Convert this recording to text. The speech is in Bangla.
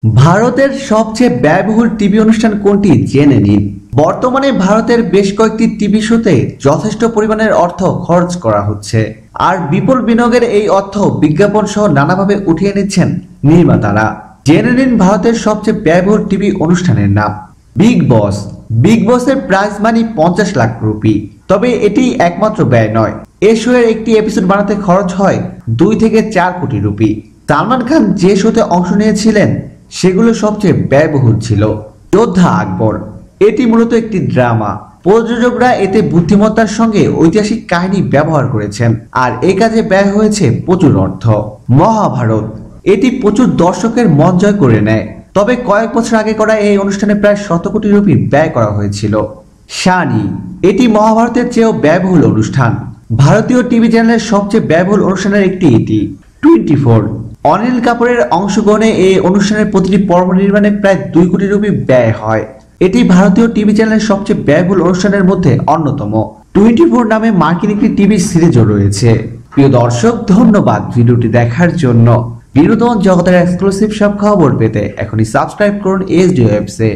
ভারতের সবচেয়ে ব্যয়বহুল টিভি অনুষ্ঠান কোনটি জেনে নিন। বর্তমানে ভারতের বেশ কয়েকটি টিভি শোতে যথেষ্ট পরিমাণের অর্থ খরচ করা হচ্ছে, আর বিপুল বিনিয়োগের এই অর্থ বিজ্ঞাপন সহ নানাভাবে উঠিয়ে নিচ্ছেন নির্মাতারা। জেনে নিন ভারতের সবচেয়ে ব্যয়বহুল টিভি অনুষ্ঠানের নাম। বিগ বস। বিগ বসের প্রাইস মানি 50 লাখ রুপি। তবে এটি একমাত্র ব্যয় নয়, এ শো এর একটি এপিসোড বানাতে খরচ হয় 2 থেকে 4 কোটি রুপি। সালমান খান যে শোতে অংশ নিয়েছিলেন সেগুলো সবচেয়ে ব্যয়বহুল ছিল। যোদ্ধা আকবর। এটি মূলত একটি ড্রামা। প্রযোজকরা এতে বুদ্ধিমত্তার সঙ্গে ঐতিহাসিক কাহিনী ব্যবহার করেছেন, আর এই কাজে ব্যয় হয়েছে প্রচুর অর্থ। মহাভারত। এটি প্রচুর দর্শকের মন জয় করে নেয়, তবে কয়েক বছর আগে করা এই অনুষ্ঠানে প্রায় 100 কোটি রুপি ব্যয় করা হয়েছিল। শানি। এটি মহাভারতের চেয়েও ব্যয়বহুল অনুষ্ঠান। ভারতীয় টিভি চ্যানেলের সবচেয়ে ব্যয়বহুল অনুষ্ঠানের একটি এটি। 24। অনিল কাপুরের অংশগ্রহণে এই অনুষ্ঠানের প্রতিটি পর্ব নির্মাণে প্রায় 2 কোটি রুপি ব্যয় হয়। এটি ভারতীয় টিভি চ্যানেলের সবচেয়ে ব্যয়বহুল অনুষ্ঠানের মধ্যে অন্যতম। 24 নামে মার্কিন একটি টিভি সিরিজও রয়েছে। প্রিয় দর্শক, ধন্যবাদ ভিডিওটি দেখার জন্য। বিনোদন জগতের এক্সক্লুসিভ সব খবর পেতে এখনই সাবস্ক্রাইব করুন SDO Webs-এ।